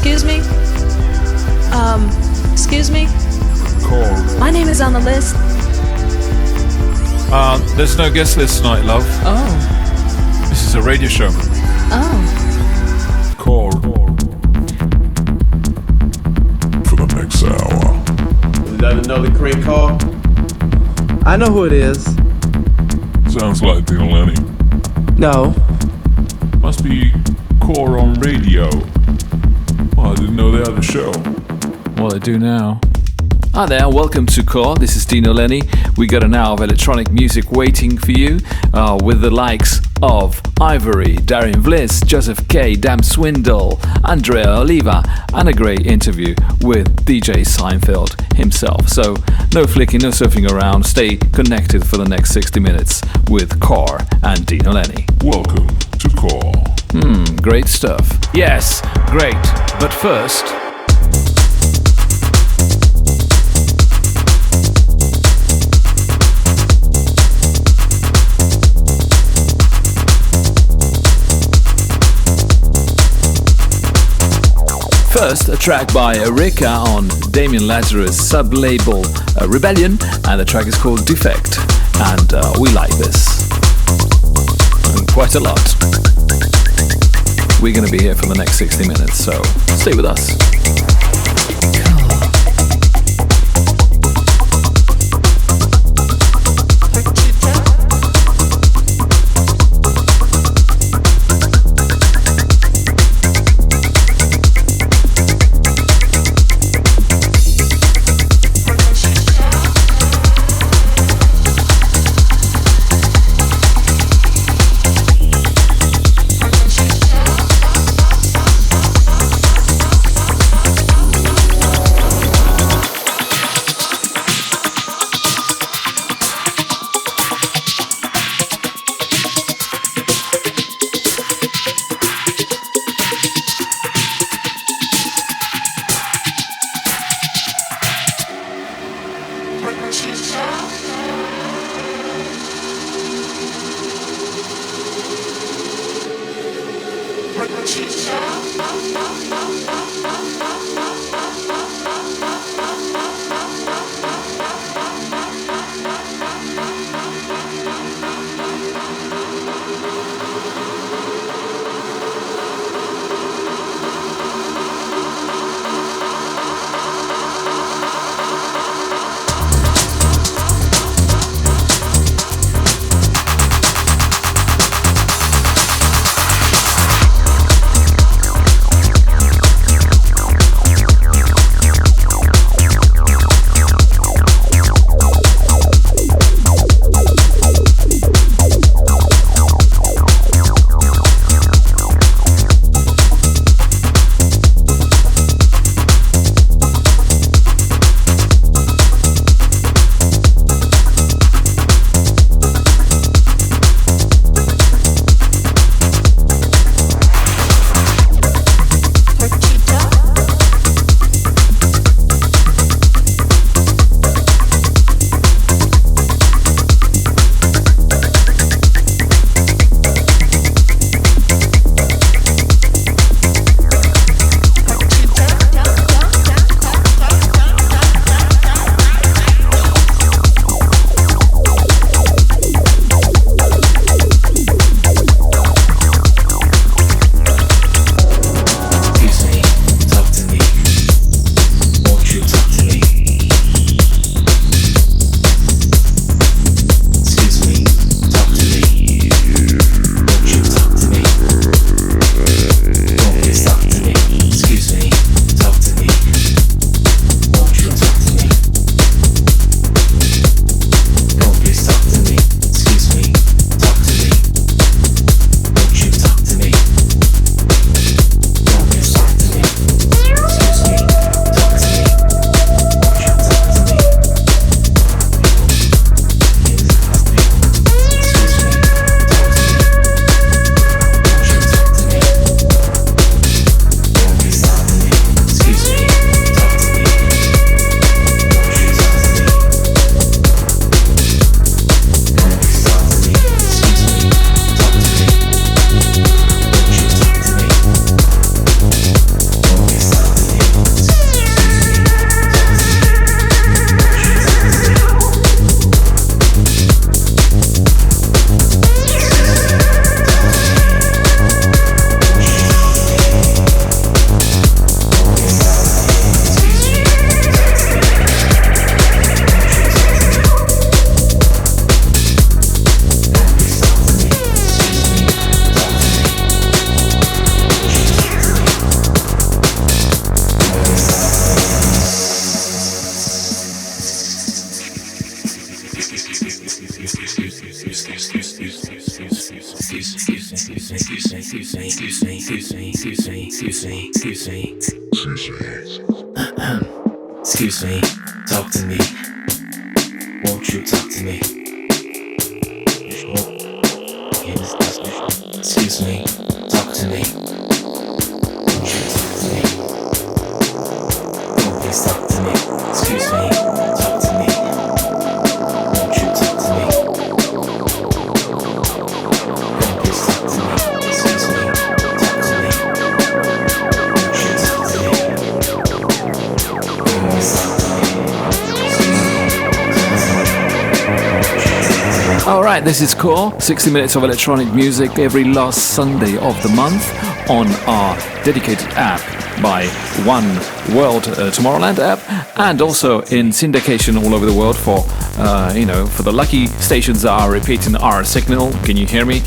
Excuse me? Excuse me? Call. My name is on the list. There's no guest list tonight, love. Oh. This is a radio show. Oh. Call. For the next hour. Is that another crank call? I know who it is. Sounds like Dino Lenny. No. Must be Core on radio. Well, I didn't know they had a show. Well, they do now. Hi there, welcome to Core. This is Dino Lenny. We got an hour of electronic music waiting for you with the likes of Ivory, Darian Vliss, Joseph K, Dam Swindle, Andrea Oliva, and a great interview with DJ Seinfeld himself. So no flicking, no surfing around. Stay connected for the next 60 minutes with Core and Dino Lenny. Welcome to Core. Great stuff. Yes, great. But first... First, a track by Erika on Damien Lazarus' sub-label Rebellion, and the track is called Defect, and we like this quite a lot. We're going to be here for the next 60 minutes, so stay with us. Excuse me, talk to me. Won't you talk to me? Excuse me, talk to me. Won't you talk to me? Oh, please talk to me. Excuse me, talk to me. Won't you talk to me? Oh, please talk to me. Excuse me, talk to me. Won't you talk to me? Oh, please talk to me. Alright, this is Core, 60 minutes of electronic music every last Sunday of the month on our dedicated app by One World Tomorrowland app, and also in syndication all over the world for for the lucky stations that are repeating our signal. Can you hear me?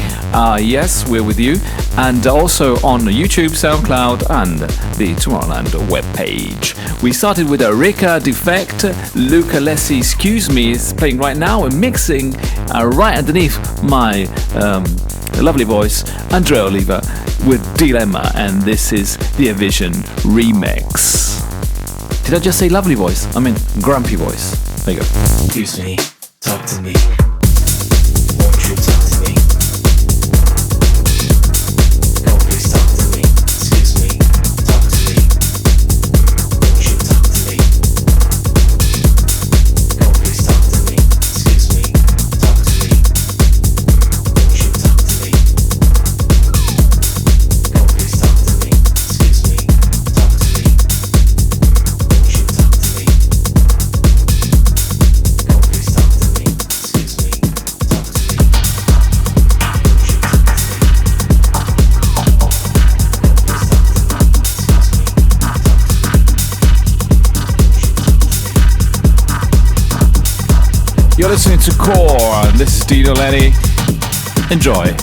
Yes, we're with you. And also on YouTube, SoundCloud and the Tomorrowland webpage. We started with a Rika Defect. Luca Lessi, Excuse Me, is playing right now and mixing right underneath my lovely voice, Andrea Oliva with Dilemma, and this is the Avision remix. Did I just say lovely voice? I mean grumpy voice. There you go. Excuse me, talk to me. Won't you talk to me? Oh, please talk to me. Excuse me, talk to me. Won't you talk to me? Oh, please talk to me. Excuse me, talk to me. Won't you talk to me? Oh, please talk to me. Excuse me, talk to me. Won't you talk to me? Oh, please talk to me. Excuse me, talk to me. You're listening to Core, and this is Dino Lenny. Enjoy.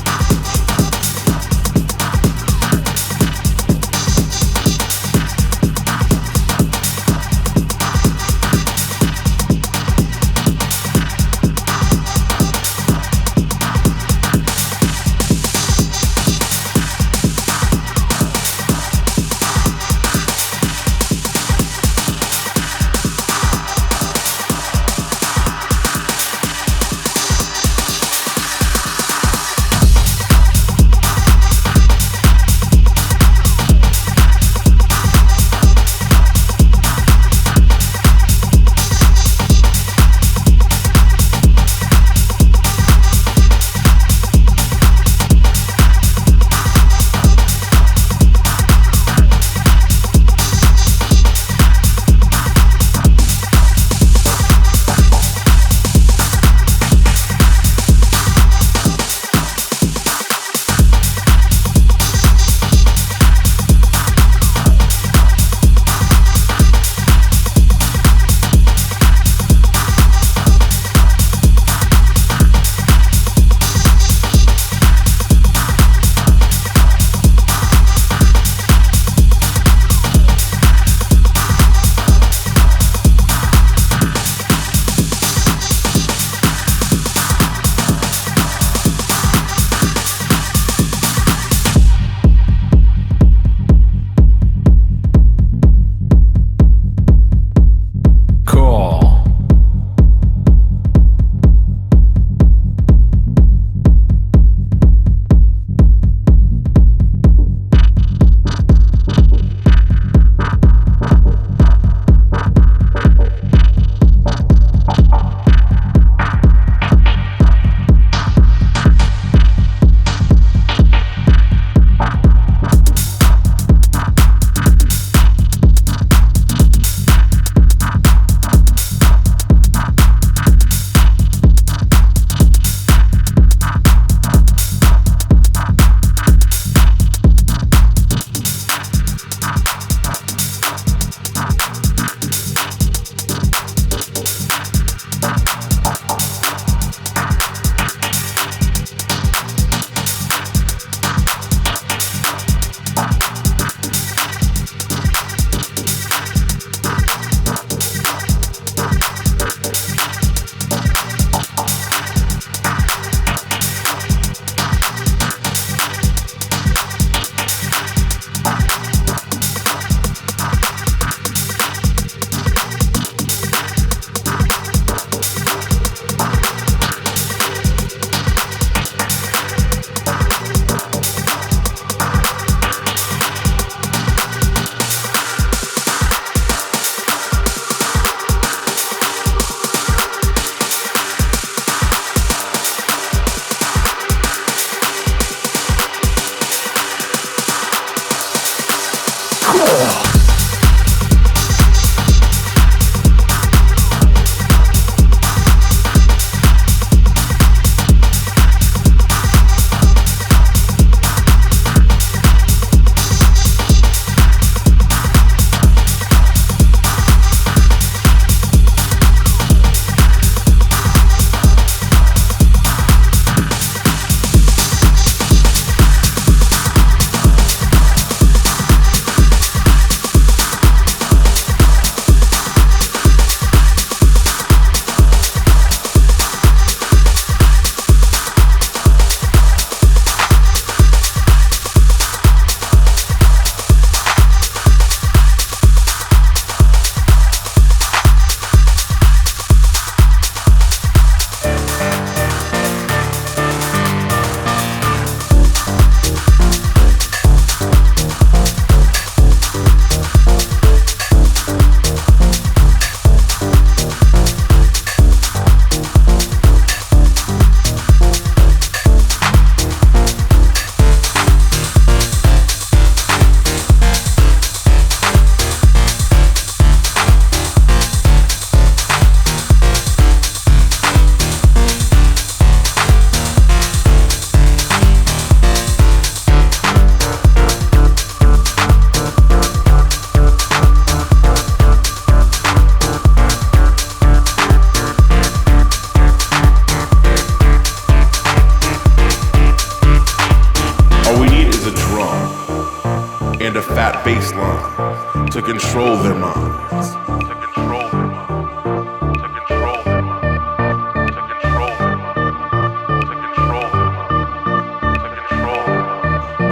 fat bass line to control their minds.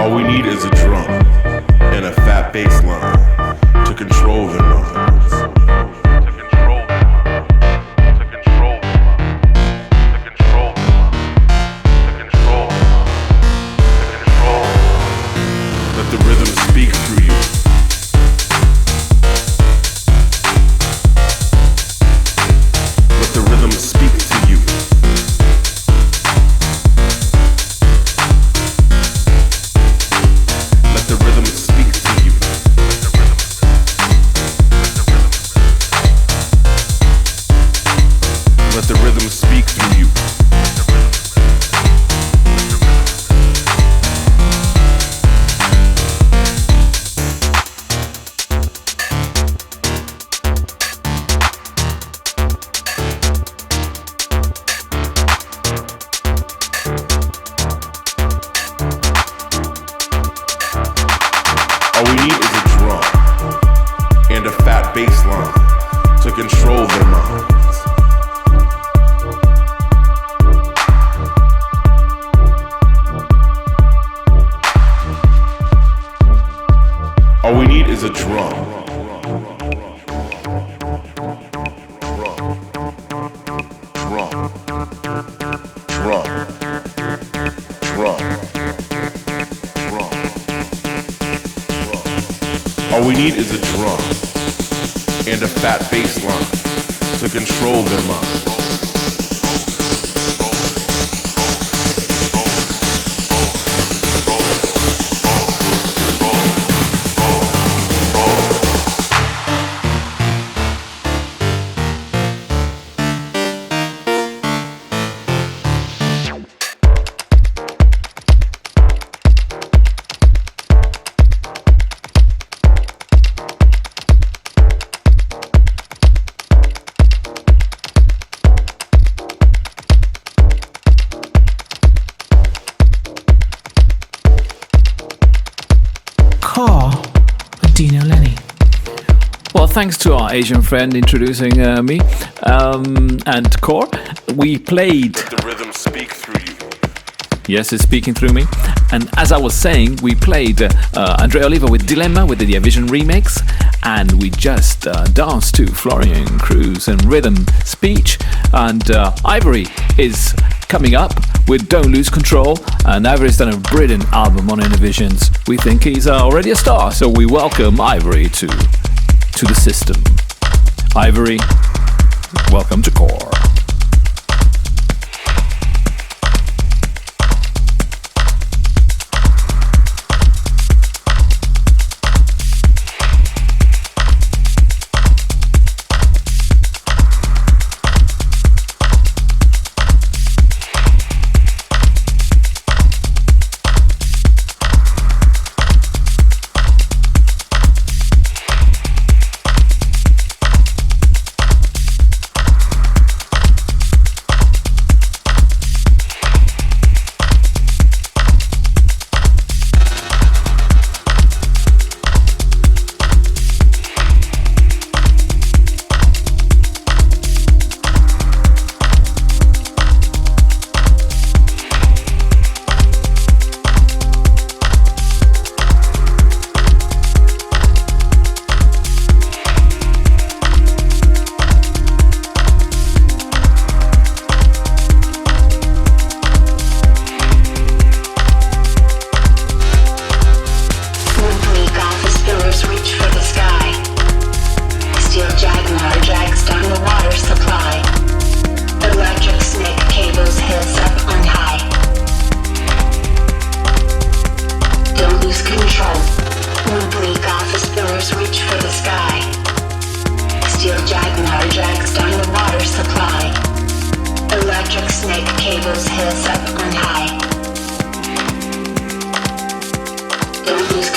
All we need is a drum and a fat bass line to control their minds. Let the rhythm speak through you. Let the rhythm speak to you. Let the rhythm speak to you. Let the rhythm speak through you. All we need is a drum and a fat bass line to control their minds. All we need is a drum. All we need is a drum and a fat bass line to control their minds. With Dino, Lenny. Well, thanks to our Asian friend introducing me and Core, we played. Let the rhythm speak through you. Yes, it's speaking through me. And as I was saying, we played Andre Oliver with Dilemma with the Division remix, and we just danced to Florian Cruz and Rhythm Speech. And Ivory is coming up with Don't Lose Control, and Ivory's done a brilliant album on Innovisions. We think he's already a star, so we welcome Ivory to the system. Ivory, welcome to Core.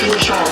Control.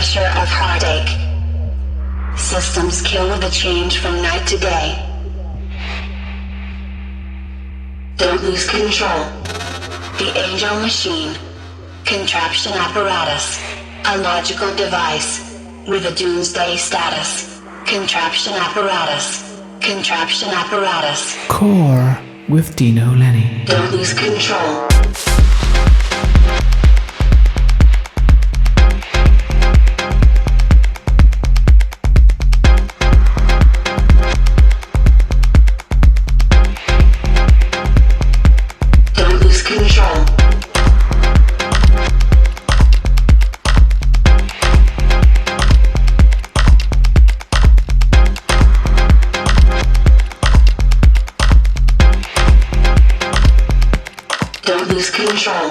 pressure of heartache. Systems kill with a change from night to day. Don't lose control. The angel machine. Contraption apparatus. A logical device. With a doomsday status. Contraption apparatus. Contraption apparatus. Core with Dino Lenny. Don't lose control. Don't lose control. Don't lose control.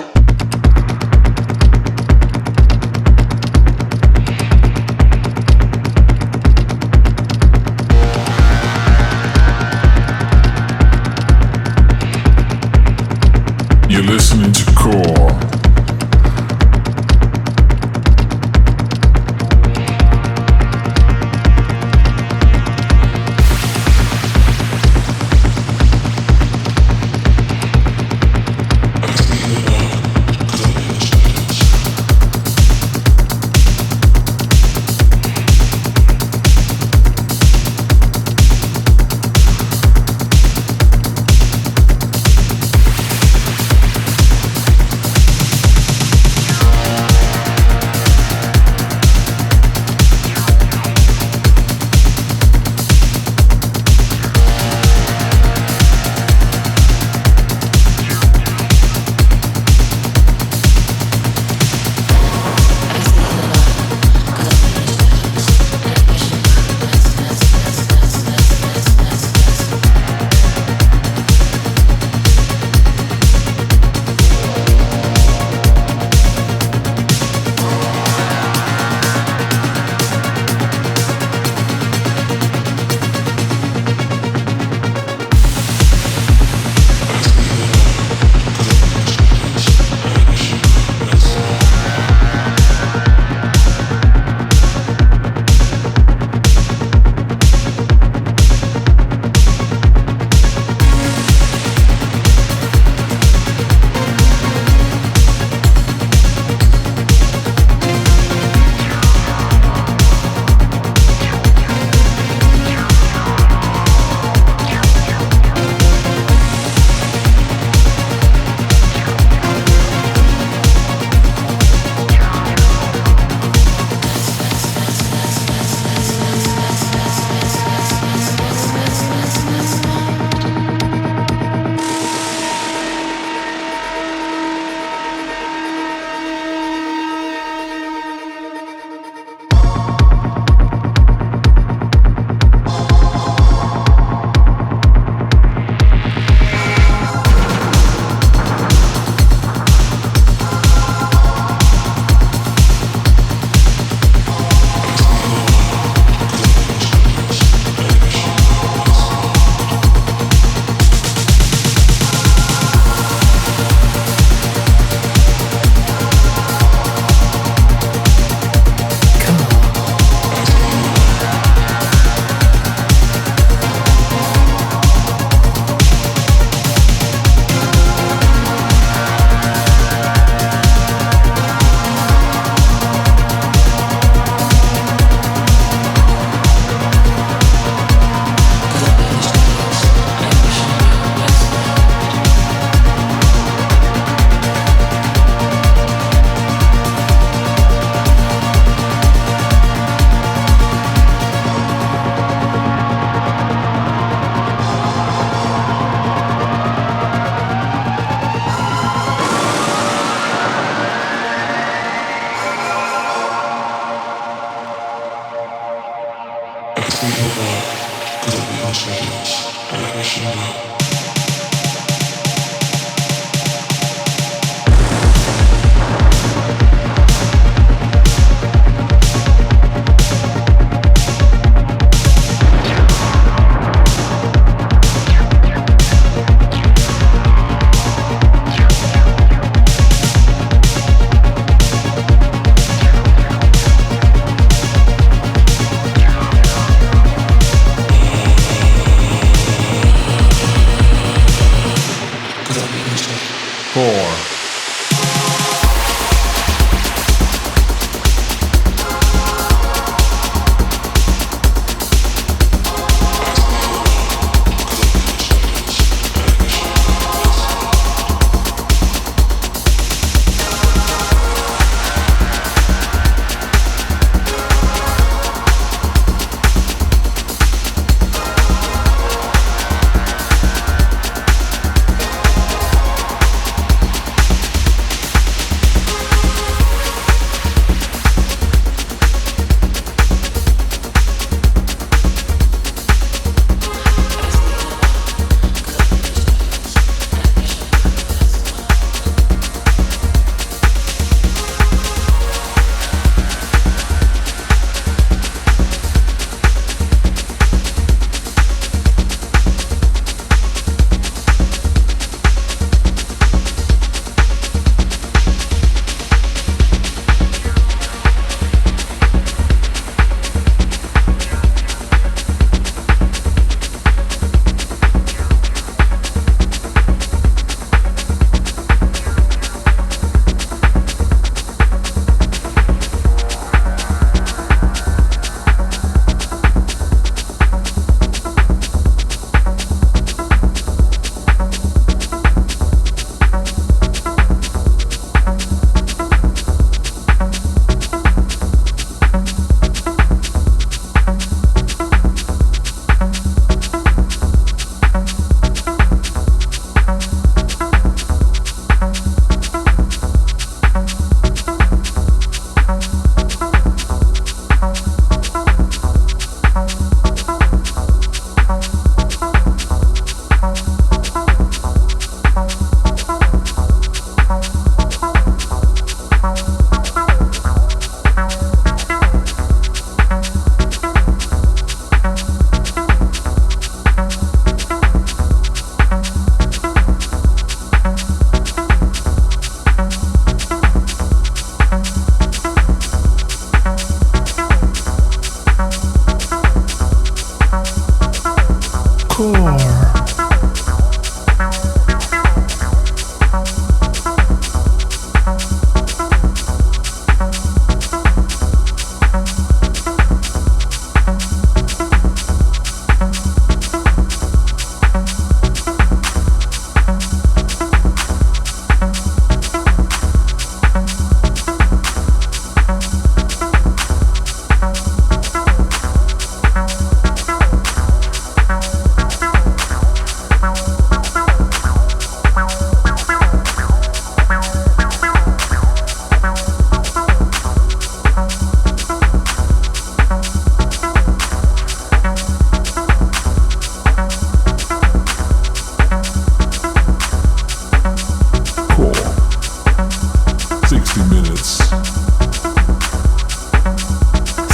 You're listening to Core.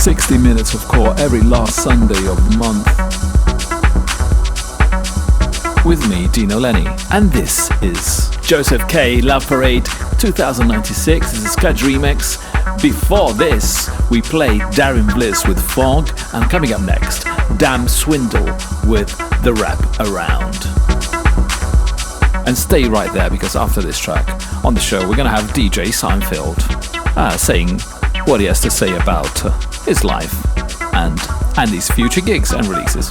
60 minutes of core every last Sunday of the month. With me, Dino Lenny. And this is Joseph K. Love Parade 2096. This is Scudge Remix. Before this, we played Darren Bliss with Fog. And coming up next, Damn Swindle with The Wrap Around. And stay right there, because after this track on the show, we're going to have DJ Seinfeld saying what he has to say about his life and his future gigs and releases.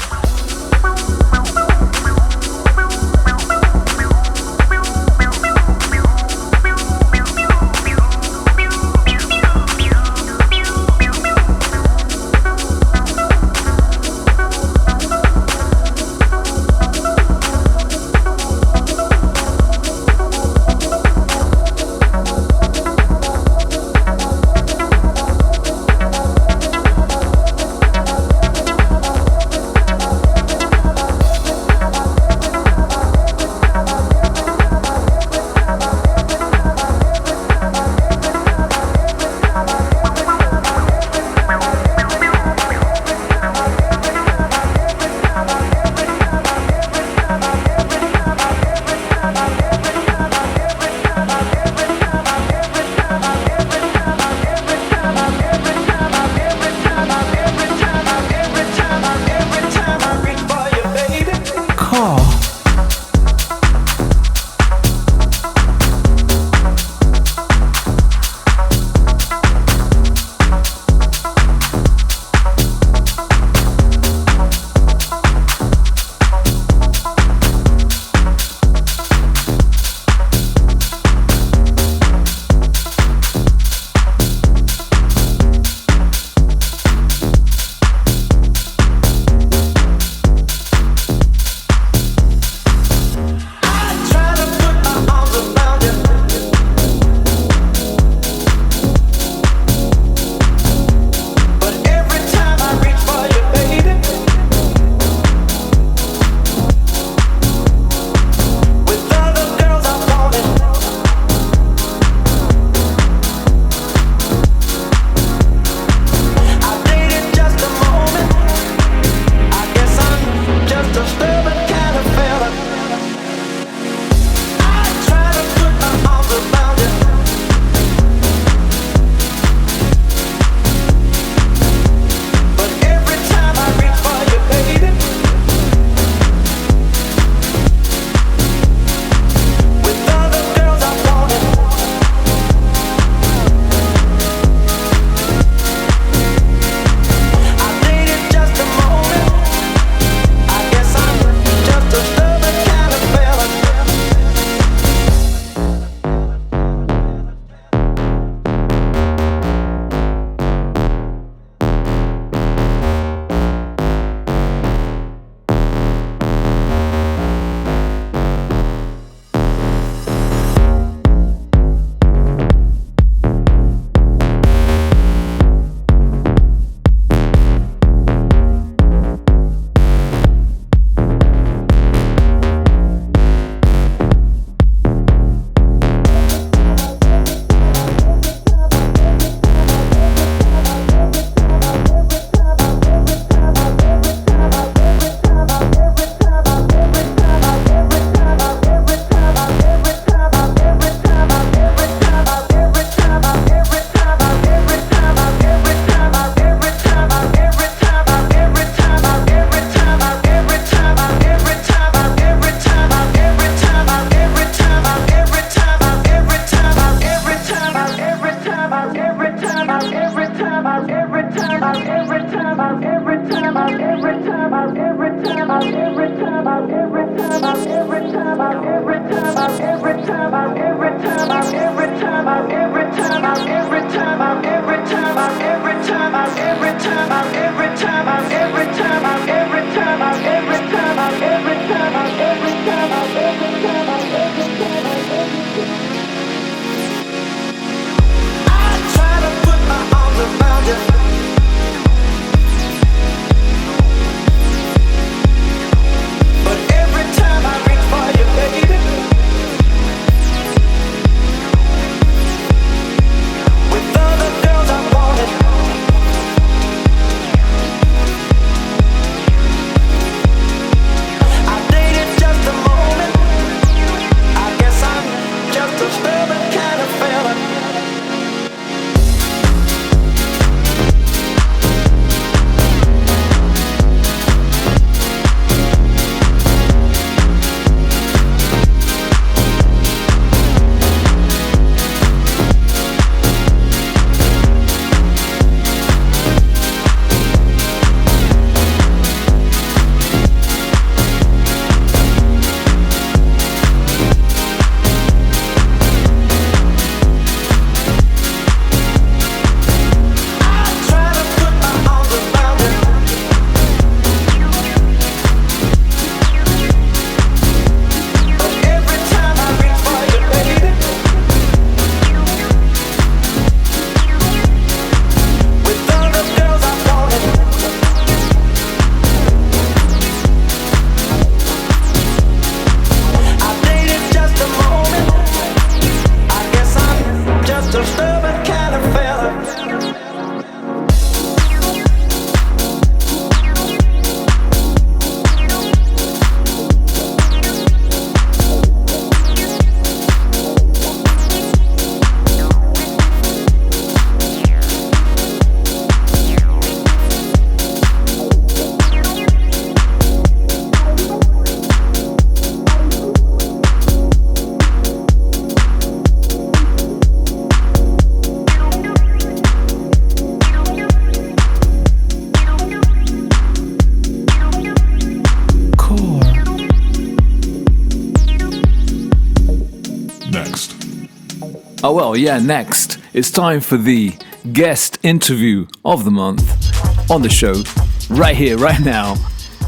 Oh, well, yeah, next, it's time for the guest interview of the month on the show, right here, right now,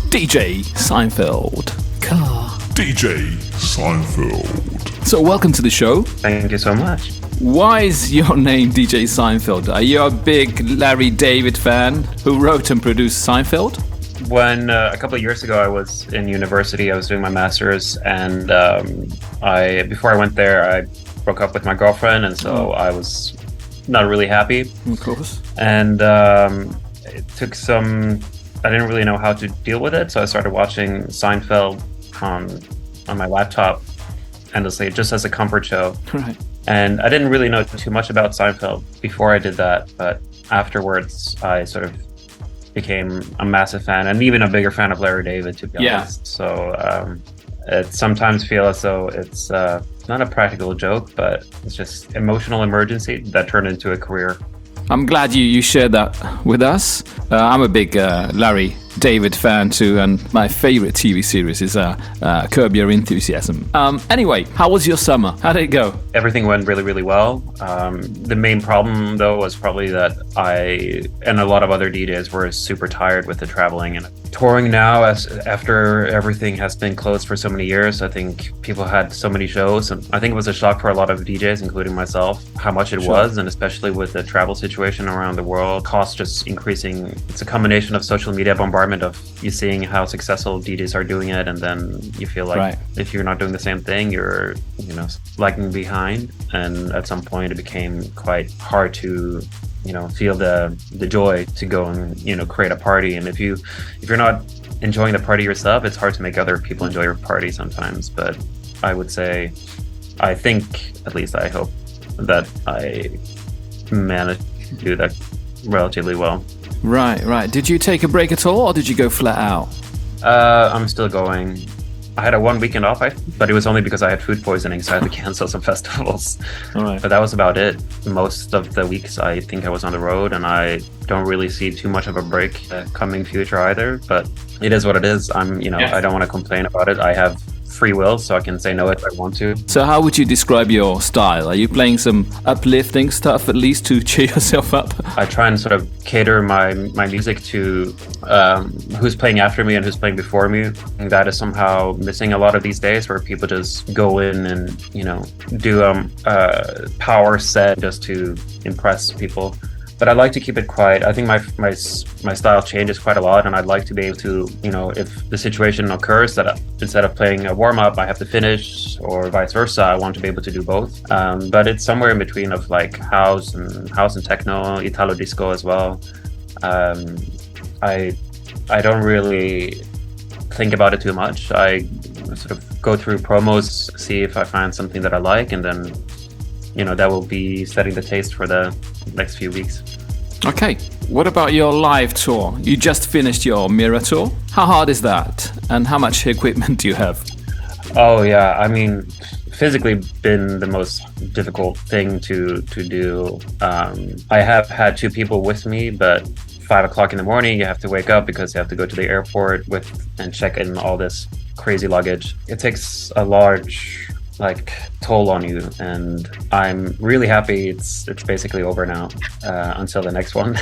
DJ Seinfeld. DJ Seinfeld. So, welcome to the show. Thank you so much. Why is your name DJ Seinfeld? Are you a big Larry David fan who wrote and produced Seinfeld? When a couple of years ago I was in university, I was doing my master's, and before I went there, I broke up with my girlfriend, and so I was not really happy. Of course. And it took I didn't really know how to deal with it, so I started watching Seinfeld on my laptop endlessly, just as a comfort show. Right. And I didn't really know too much about Seinfeld before I did that, but afterwards I sort of became a massive fan, and even a bigger fan of Larry David, to be honest. So it sometimes feels as though it's not a practical joke, but it's just emotional emergency that turned into a career. I'm glad you shared that with us. I'm a big Larry David fan too, and my favorite TV series is Curb Your Enthusiasm. Anyway, how was your summer? How did it go? Everything went really, really well. The main problem, though, was probably that I and a lot of other DJs were super tired with the traveling and touring now. After everything has been closed for so many years, I think people had so many shows, and I think it was a shock for a lot of DJs, including myself, how much it was, and especially with the travel situation around the world, costs just increasing. It's a combination of social media bombardment of you seeing how successful DJs are doing it, and then you feel like if you're not doing the same thing, you're lagging behind. And at some point, it became quite hard to feel the joy to go and create a party. And if you're not enjoying the party yourself, it's hard to make other people enjoy your party sometimes. But I would say, I think, at least I hope, that I managed to do that relatively well. Right. Did you take a break at all, or did you go flat out? I'm still going. I had a 1 weekend off, but it was only because I had food poisoning, so I had to cancel some festivals. All right. But that was about it. Most of the weeks I think I was on the road, and I don't really see too much of a break coming future either. But it is what it is. I don't want to complain about it. I have free will, so I can say no if I want to. So how would you describe your style? Are you playing some uplifting stuff at least to cheer yourself up? I try and sort of cater my music to who's playing after me and who's playing before me. And that is somehow missing a lot of these days, where people just go in and do a power set just to impress people. But I like to keep it quiet. I think my style changes quite a lot, and I'd like to be able to, if the situation occurs that instead of playing a warm-up, I have to finish, or vice versa, I want to be able to do both. But it's somewhere in between of like house and techno, Italo disco as well. I don't really think about it too much. I sort of go through promos, see if I find something that I like, and then that will be setting the taste for the next few weeks. Okay, what about your live tour? You just finished your Mirror tour. How hard is that? And how much equipment do you have? Oh yeah, I mean, physically been the most difficult thing to do. I have had 2 people with me, but 5 o'clock in the morning, you have to wake up because you have to go to the airport and check in all this crazy luggage. It takes a large toll on you, and I'm really happy it's basically over now until the next one.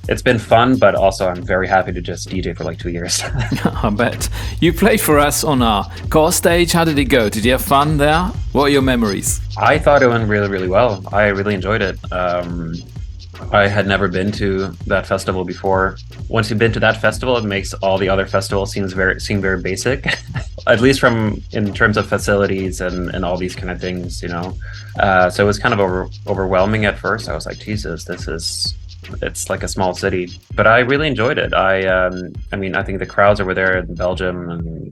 It's been fun, but also I'm very happy to just DJ for 2 years. I bet. You played for us on our core stage. How did it go? Did you have fun there? What are your memories? I thought it went really, really well. I really enjoyed it. I had never been to that festival before. Once you've been to that festival, it makes all the other festivals seem very basic, at least in terms of facilities and all these kind of things, So it was kind of overwhelming at first. I was like, Jesus, it's like a small city, but I really enjoyed it. I think the crowds over there in Belgium and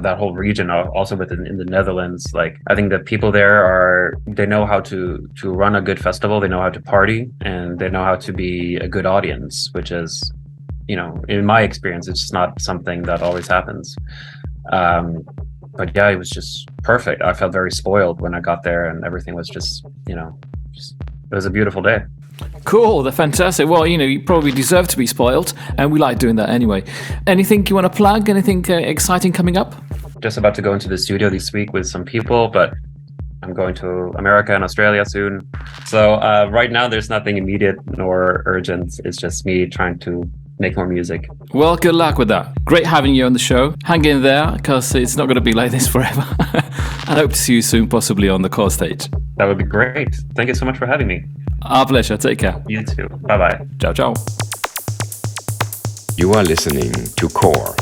that whole region, also in the Netherlands, I think the people there they know how to run a good festival. They know how to party, and they know how to be a good audience, which is, in my experience, it's just not something that always happens. But yeah, it was just perfect. I felt very spoiled when I got there, and everything was just it was a beautiful day. Cool, they're fantastic. Well, you probably deserve to be spoiled, and we like doing that anyway. Anything you want to plug? Anything exciting coming up? Just about to go into the studio this week with some people, but I'm going to America and Australia soon. So right now, there's nothing immediate nor urgent. It's just me trying to make more music. Well, good luck with that. Great having you on the show. Hang in there, because it's not going to be like this forever. And I hope to see you soon, possibly on the core stage. That would be great. Thank you so much for having me. Our pleasure. Take care. You too. Bye-bye. Ciao, ciao. You are listening to Core.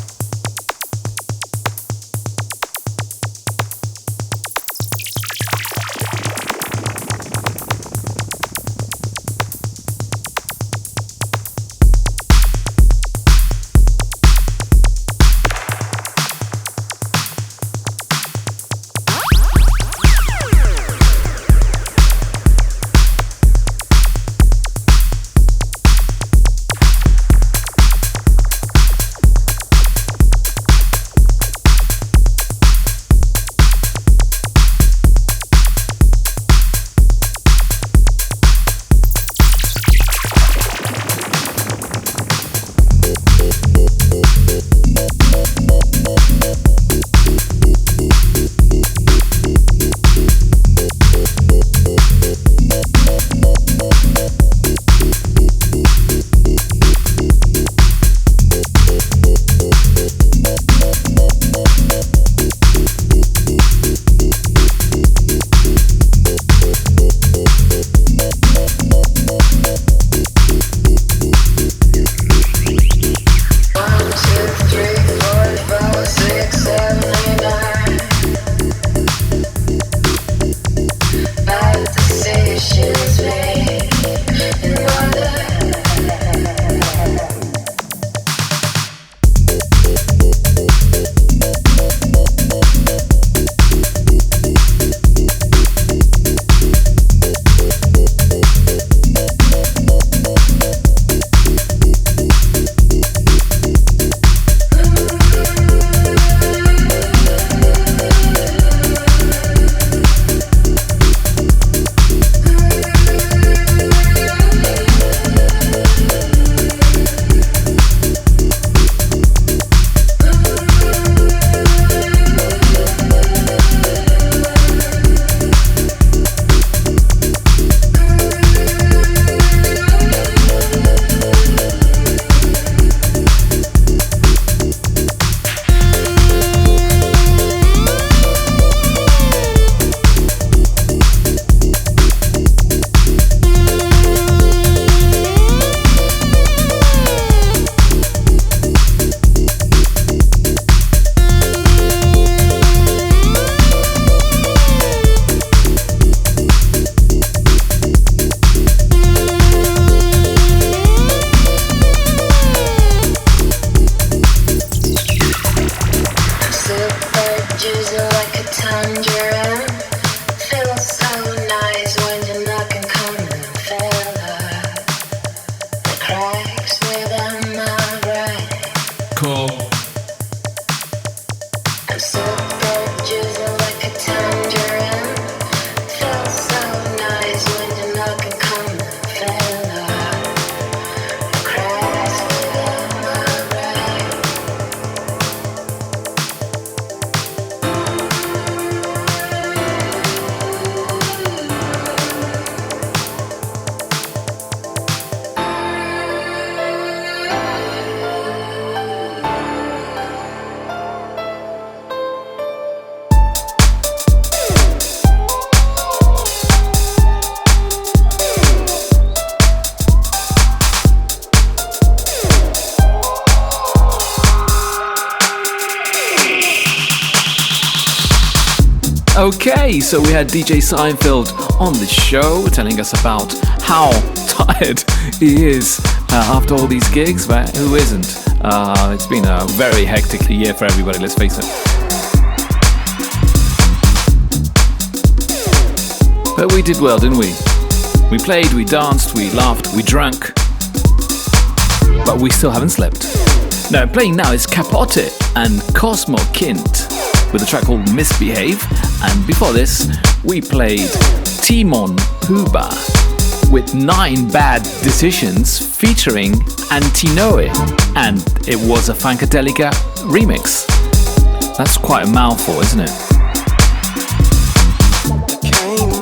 Okay, so we had DJ Seinfeld on the show telling us about how tired he is after all these gigs, but who isn't? It's been a very hectic year for everybody, let's face it. But we did well, didn't we? We played, we danced, we laughed, we drank, but we still haven't slept. Now, playing now is Capote and Cosmo Kint with a track called Misbehave, and before this we played Timon Huba with 9 Bad Decisions featuring Antinoe, and it was a Funkadelica remix. That's quite a mouthful, isn't it?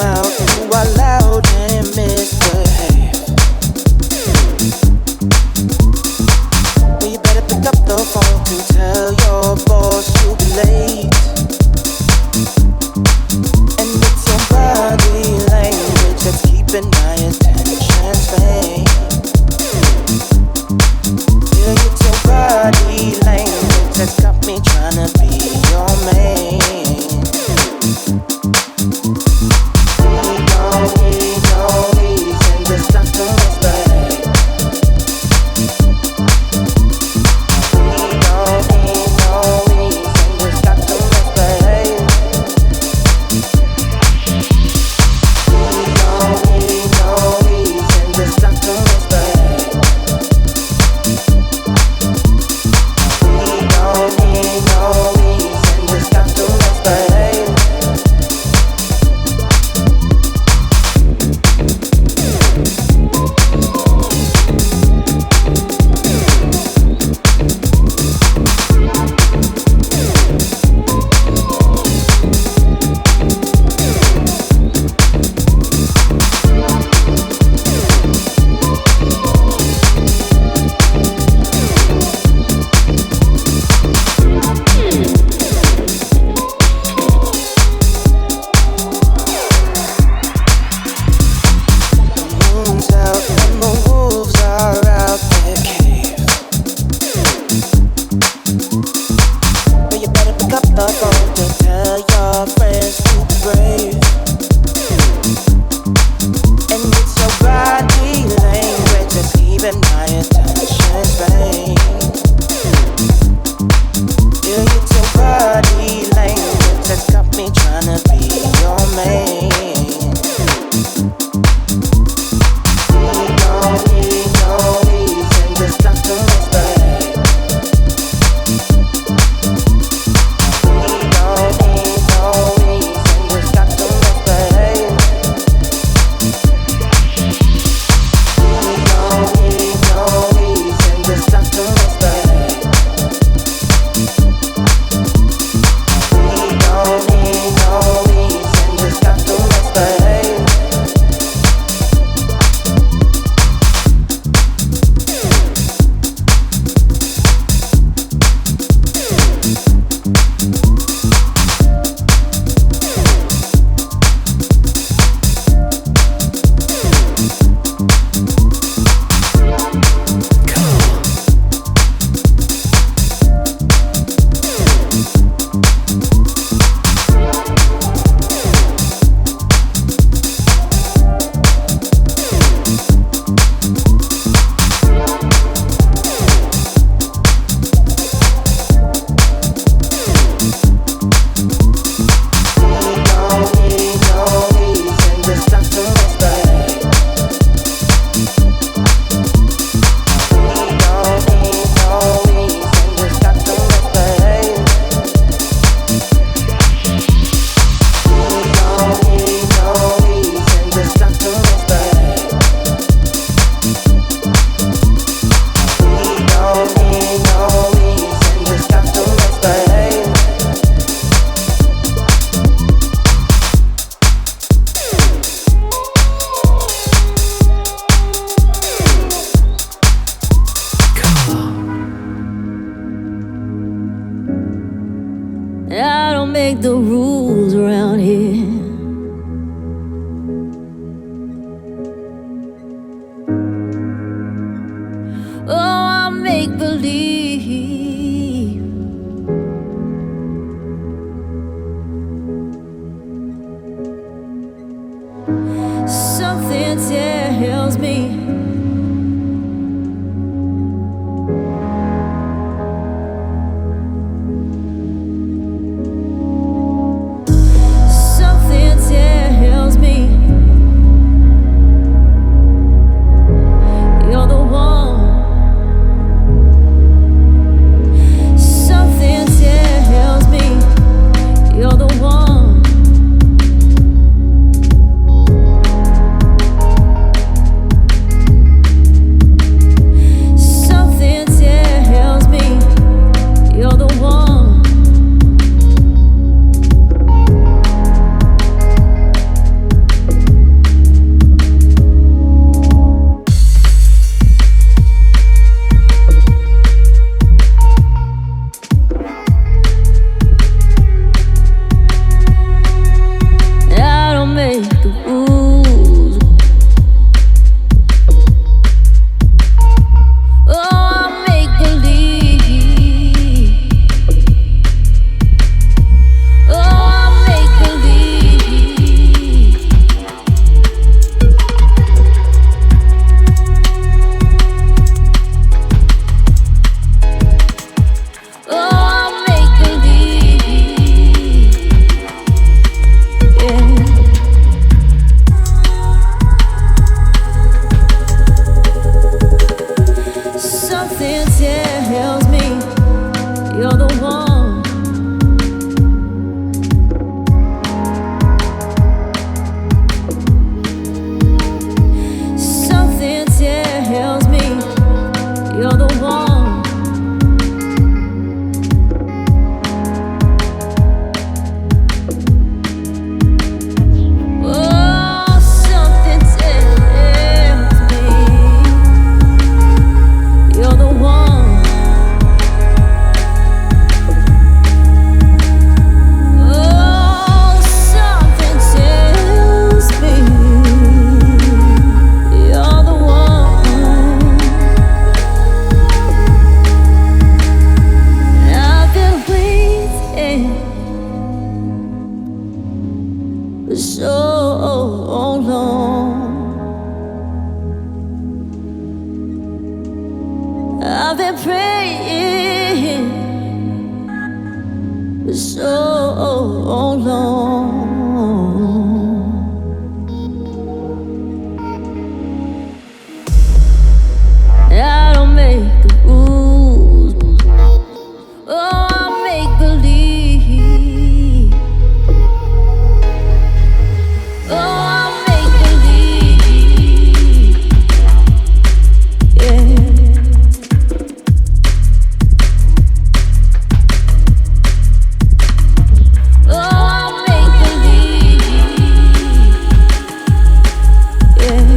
out, you are loud and misbehave. Well, you better pick up the phone to tell your boss you'll be late. And it's your body language that's keeping my attention vain. Yeah, it's your body language that's got me trying to be your man. Need no reason to stop the respect. Need no reason to stop the respect. Need no reason to stop the respect. Need no reason to stop the respect. Moon's out and the wolves are out their cave. But you better pick up the phone to tell your friends to be brave. And it's your body language that's keeping my attention vain. Yeah, it's your body language that's got me trying to be your man. Need no reason to stop the respect. Need no reason to stop the respect. Need no reason to stop the respect. Need no reason to stop the respect. I don't make the rules around here. Oh, I make believe. Something tells me you're the one. tells me you're the one. Something tells me you're the one. Oh, something tells me you're the one. Oh, something tells me you're the one. I've been waiting for so long. I've been praying for so long. I don't make the rules. Oh, I make believe. Oh, I make believe. Yeah. Oh, I make believe. Yeah.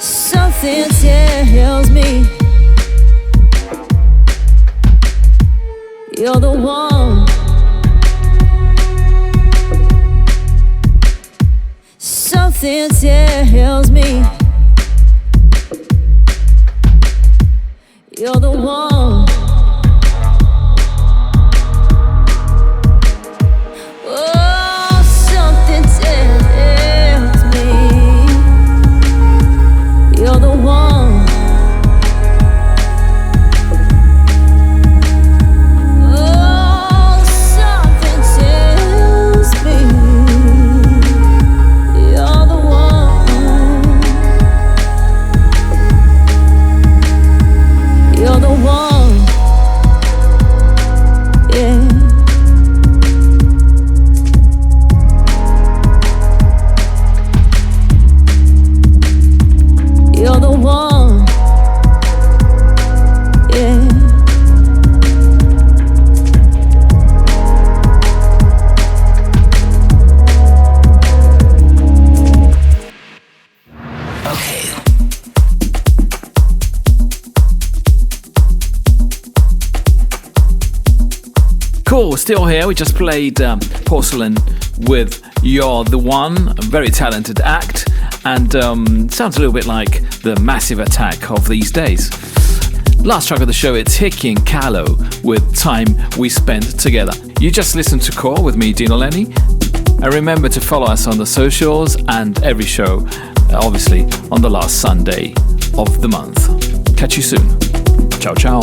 Something tells me you're the one. Something tells me you're the one. Oh, something tells me you're the one. Oh, something tells me you're the one. You're the one. Yeah. You're the one. Yeah. Cool, still here. We just played Porcelain with You're the One, a very talented act, and sounds a little bit like the Massive Attack of these days. Last track of the show, it's Hickey and Callow with Time We Spent Together. You just listened to Core with me, Dino Lenny, and remember to follow us on the socials and every show, obviously, on the last Sunday of the month. Catch you soon. Ciao, ciao.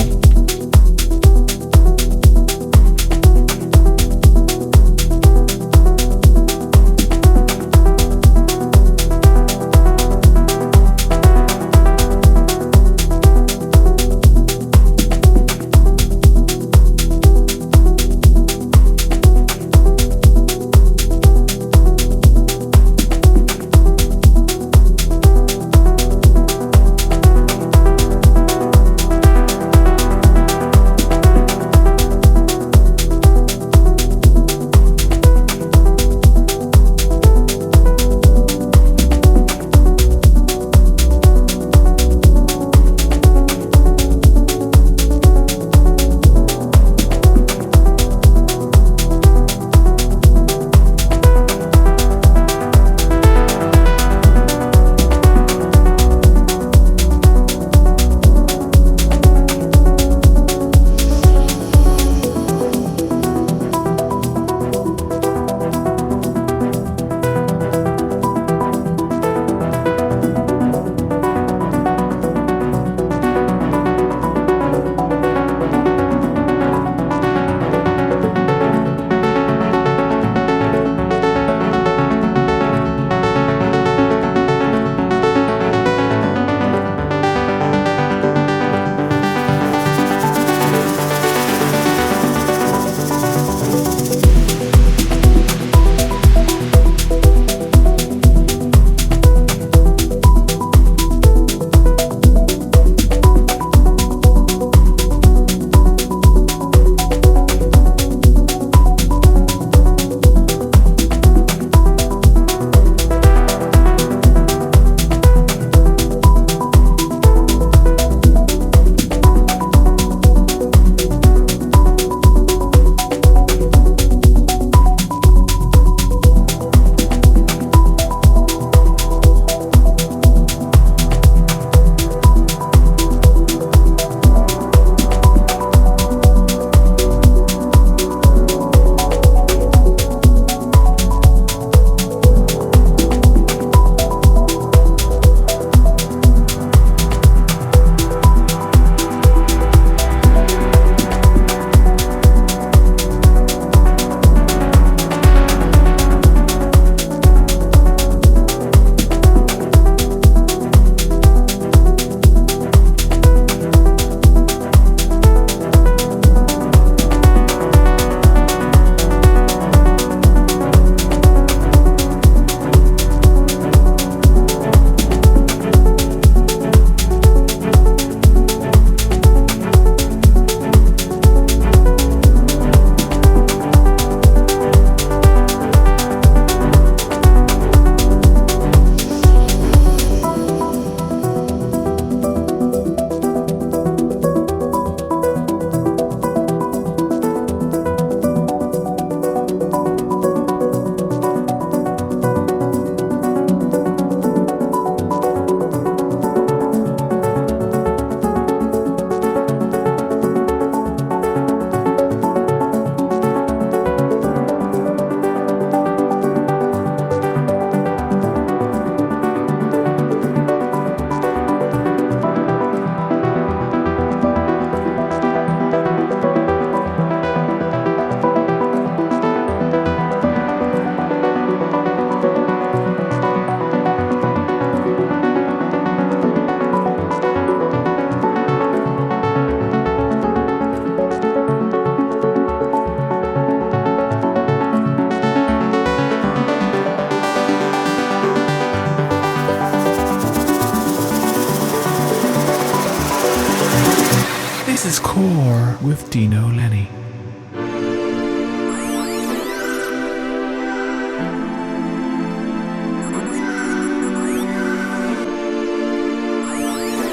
is Core with Dino Lenny.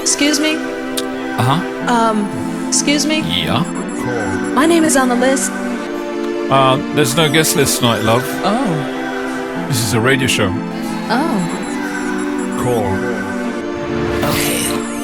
Excuse me? Excuse me? Yeah? My name is on the list. There's no guest list tonight, love. Oh. This is a radio show. Oh. Core. Okay.